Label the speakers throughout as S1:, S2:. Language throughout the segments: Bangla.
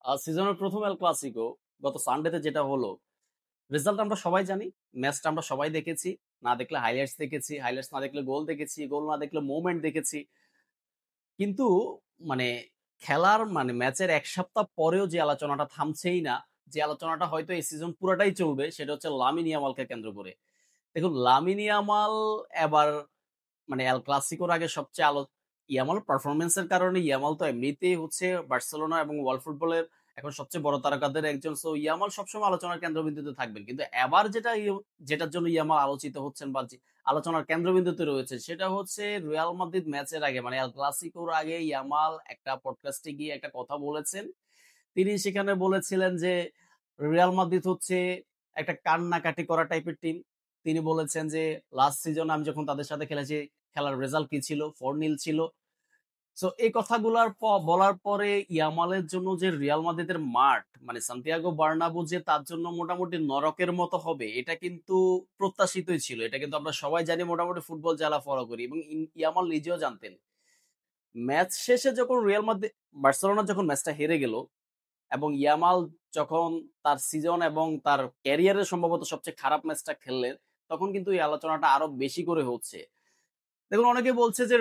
S1: সিজনের প্রথম এল ক্লাসিকো গত সানডেতে যেটা হলো, রেজাল্ট আমরা সবাই জানি। ম্যাচটা আমরা সবাই দেখেছি। না দেখলে হাইলাইটস দেখেছি। হাইলাইটস না দেখলে গোল দেখেছি। গোল না দেখলে মোমেন্ট দেখেছি। কিন্তু মানে খেলার ম্যাচের ১ সপ্তাহ পরেও যে আলোচনাটা থামছেই না, যে আলোচনাটা হয়তো এই সিজন পুরাটাই চলবে সেটা হচ্ছে লামিন ইয়ামালকে কেন্দ্র করে। দেখুন লামিন ইয়ামাল এবার এল ক্লাসিকোর আগে সবচেয়ে ইয়ামাল পারফরম্যান্স এর কারণে ইয়ামাল তো এমনিতেই হচ্ছে বার্সেলোনা এবং ওয়ার্ল্ড ফুটবলের এখন সবচেয়ে বড় তারকাদের একজন। সো ইয়ামাল সবসময় আলোচনার কেন্দ্রবিন্দুতে থাকবেন। কিন্তু এবার যেটার জন্য ইয়ামাল আলোচিত হচ্ছেন বা আলোচনার কেন্দ্রবিন্দুতে রয়েছে সেটা হচ্ছে রিয়াল মাদ্রিদ ম্যাচের আগে এল ক্লাসিকোর আগে ইয়ামাল একটা পডকাস্টে গিয়ে একটা কথা বলেছেন। তিনি সেখানে বলেছিলেন যে রিয়াল মাদ্রিদ হচ্ছে একটা কান্নাকাটি করা টাইপের টিম। তিনি বলেছেন যে লাস্ট সিজনে আমি যখন তাদের সাথে খেলেছি খেলার রেজাল্ট কি ছিল? 4-0 ছিল। সো এই কথাগুলার বলার পরে ইয়ামালের জন্য যে রিয়াল মাদ্রিদের মাঠ সান্তিয়াগো বার্নাবু যে তার জন্য মোটামুটি নরকের মতো হবে এটা কিন্তু প্রত্যাশিতই ছিল। এটা কিন্তু আমরা সবাই জানি মোটামুটি ফুটবল যারা ফলো করি এবং ইয়ামাল নিজেও জানতেন। ম্যাচ শেষে যখন রিয়াল মাদ্রিদ বার্সেলোনা যখন ম্যাচটা হেরে গেল এবং ইয়ামাল যখন তার সিজন এবং তার ক্যারিয়ারের সম্ভবত সবচেয়ে খারাপ ম্যাচটা খেললেন, তখন কিন্তু এই আলোচনাটা আরো বেশি করে হচ্ছে। দেখুন অনেকে বলছে যে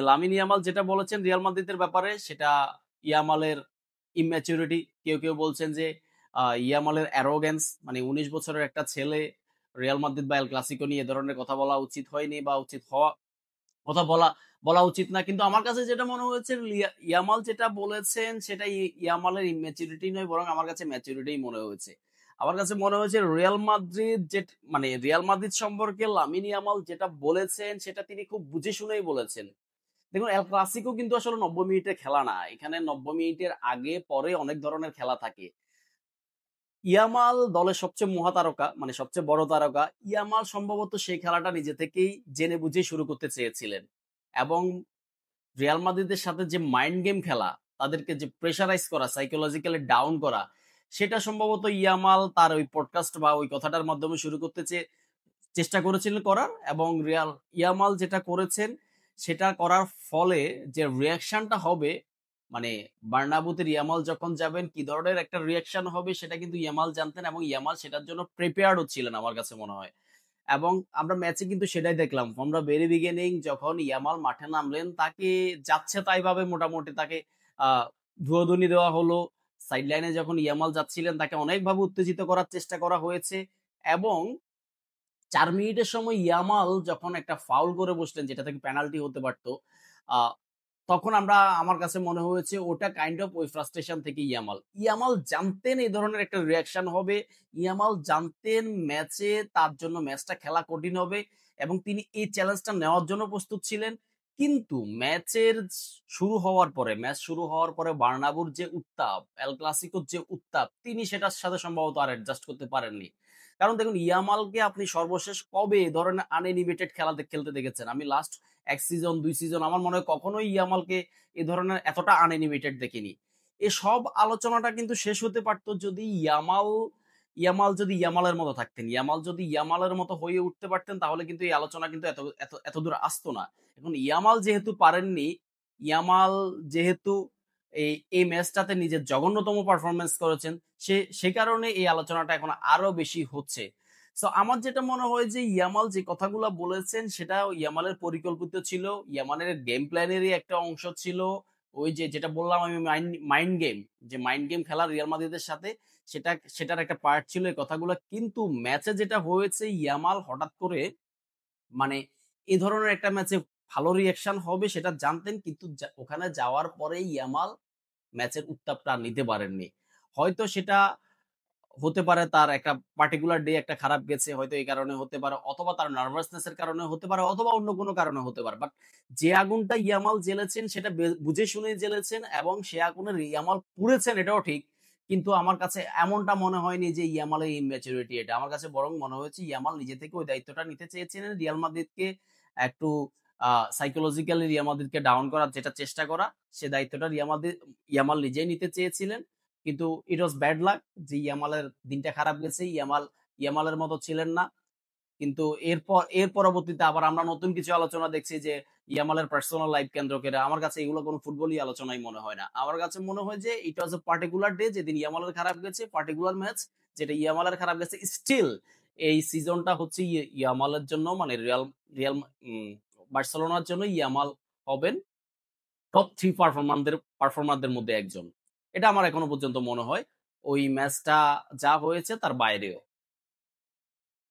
S1: লামিন ইয়ামাল যেটা বলেছেন রিয়াল মাদ্রিদের ব্যাপারে সেটা ইয়ামালের ইম্যাচুরিটি। কেউ বলছেন যে ইয়ামালের অ্যারোগ্যান্স ১৯ বছরের একটা ছেলে রিয়াল মাদ্রিদ বা এল ক্লাসিকো নিয়ে এ ধরনের কথা বলা উচিত হয়নি বা উচিত হওয়া কথা বলা উচিত না। কিন্তু আমার কাছে যেটা মনে হয়েছে ইয়ামাল যেটা বলেছেন সেটা ইয়ামালের ইম্যাচুরিটি নয় বরং আমার কাছে ম্যাচুরিটিই মনে হয়েছে। আমার কাছে মনে হয়েছে রিয়াল মাদ্রিদ রিয়াল মাদ্রিদ সম্পর্কে লামিন ইয়ামাল যেটা বলেছেন সেটা তিনি খুব বুঝে শুনেই বলেছেন। দেখুন এল ক্লাসিকো কিন্তু আসলে ৯০ মিনিটের খেলা না। এখানে ৯০ মিনিটের আগে পরে অনেক ধরনের খেলা থাকে। ইয়ামাল দলের সবচেয়ে মহাতারকা সবচেয়ে বড় তারকা। ইয়ামাল সম্ভবত সেই খেলাটা নিজে থেকেই জেনে বুঝে শুরু করতে চেয়েছিলেন। এবং রিয়াল মাদ্রিদের সাথে যে মাইন্ড গেম খেলা, তাদেরকে যে প্রেশারাইজ করা, সাইকোলজিক্যালি ডাউন করা, সেটা সম্ভবত ইয়ামাল তার ওই পডকাস্ট বা ওই কথাটার মাধ্যমে শুরু করতে চেষ্টা করেছিলেন করার। এবং ইয়ামাল যেটা করেছেন সেটা করার ফলে যে রিঅ্যাকশনটা হবে বার্নাবুতে ইয়ামাল যখন যাবেন কি ধরনের একটা রিঅ্যাকশন হবে সেটা কিন্তু ইয়ামাল জানতেন এবং ইয়ামাল সেটার জন্য প্রিপেয়ার্ড ও ছিলেন আমার কাছে মনে হয়। এবং আমরা ম্যাচে কিন্তু সেটাই দেখলাম। ফ্রম দ্য ভেরি বিগিনিং যখন ইয়ামাল মাঠে নামলেন তাকে যাচ্ছে তাই ভাবে মোটামুটি তাকে আ ধুয়োধুনি দেওয়া হলো। সাইড লাইনে যখন ইয়ামাল যাচ্ছিলেন তাকে অনেকভাবে উত্তেজিত করার চেষ্টা করা হয়েছে এবং ৪ মিনিটের সময় ইয়ামাল যখন একটা ফাউল করে বসলেন যেটা থেকে পেনাল্টি হতে পারত। আ তখন আমার কাছে মনে হয়েছে ওটা কাইন্ড অফ ওই ফ্রাস্ট্রেশন থেকে ইয়ামাল জানতেন এই ধরনের একটা রিঅ্যাকশন হবে। ইয়ামাল জানতেন ম্যাচে তার জন্য ম্যাচটা খেলা কঠিন হবে এবং তিনি এই চ্যালেঞ্জটা নেওয়ার জন্য প্রস্তুত ছিলেন। কিন্তু ম্যাচ শুরু হওয়ার পরে বার্নাবুর যে উত্তাপ, এল ক্লাসিকোর যে উত্তাপ তিনি সেটার সাথে সম্ভবত আর অ্যাডজাস্ট করতে পারেননি। কারণ দেখুন ইয়ামালকে আপনি সর্বশেষ কবে এ ধরনের আনএনিমেটেড খেলতে দেখেছেন? আমি লাস্ট ১ সিজন ২ সিজন আমার মনে হয় কখনোই ইয়ামালকে এ ধরনের এতটা আনএনিমেটেড দেখিনি। সব আলোচনাটা কিন্তু শেষ হতে পারত যদি ইয়ামাল যদি ইয়ামালের মতো থাকতেন। ইয়ামাল যদি ইয়ামালের মতো হয়ে উঠতে পারতেন তাহলে কিন্তু এই আলোচনা কিন্তু এতদূর আসতো না। এখন ইয়ামাল যেহেতু পারেননি, ইয়ামাল যেহেতু এই ম্যাচটাতে নিজের জঘন্যতম পারফরম্যান্স করেছেন, সে কারণে এই আলোচনাটা এখন আরো বেশি হচ্ছে। সো আমার যেটা মনে হয় যে ইয়ামাল যে কথাগুলা বলেছেন সেটা ইয়ামালের পরিকল্পিত ছিল। ইয়ামালের গেম প্ল্যানেরই একটা অংশ ছিল। ওই যেটা বললাম আমি মাইন্ড গেম খেলা রিয়াল মাদ্রিদের সাথে সেটার একটা পার্ট ছিল এই কথাগুলা। কিন্তু ম্যাচে যেটা হয়েছে ইয়ামাল হঠাৎ করে মানে এ ধরনের একটা ম্যাচে ভালো রিঅ্যাকশন হবে সেটা জানতেন কিন্তু ওখানে যাওয়ার পরে ইয়ামাল ম্যাচের উত্তাপটা আর নিতে পারেননি। হয়তো সেটা হতে পারে তার একটা পার্টিকুলার ডে একটা খারাপ গেছে হয়তো এই কারণে হতে পারে অথবা তার নার্ভাসনেস এর কারণে হতে পারে অথবা অন্য কোনো কারণে হতে পারে। বাট যে আগুনটা ইয়ামাল জ্বেলেছেন সেটা বুঝে শুনেই জ্বেলেছেন এবং সে আগুনে ইয়ামাল পুড়েছেন এটাও ঠিক। কিন্তু আমার কাছে এমনটা মনে হয়নি যে ইয়ামালের ইম্যাচুরিটি এটা। আমার কাছে বরং মনে হয়েছে ইয়ামাল নিজে থেকে ওই দায়িত্বটা নিতে চেয়েছিলেন রিয়াল মাদ্রিদকে একটু আ সাইকোলজিক্যালি রিয়াল মাদ্রিদকে ডাউন করার যেটা চেষ্টা করা সে দায়িত্বটা ইয়ামাল নিজেই নিতে চেয়েছিলেন। কিন্তু ইট ওয়াজ ব্যাড লাক যে ইয়ামালের দিনটা খারাপ গেছে। ইয়ামালের মতো ছিলেন না। কিন্তু এর পরবর্তীতে আবার আমরা নতুন কিছু আলোচনা দেখছি যে ইয়ামালের পার্সোনাল লাইফ কেন্দ্র করে আমার কাছে এগুলো কোনো ফুটবলই আলোচনাই মনে হয় না। আমার কাছে মনে হয় যে ইট ওয়াজ এ পার্টিকুলার ডে যেদিন ইয়ামালের খারাপ গেছে, পার্টিকুলার ম্যাচ যেটা ইয়ামালের খারাপ গেছে। স্টিল এই সিজনটা হচ্ছে ইয়ামালের জন্য মানে রিয়াল রিয়াল উম বার্সেলোনার জন্য ইয়ামাল হবেন টপ 3 পারফর্মারদের মধ্যে একজন। এটা আমার এখনো পর্যন্ত মনে হয়। ওই ম্যাচটা যা হয়েছে তার বাইরেও।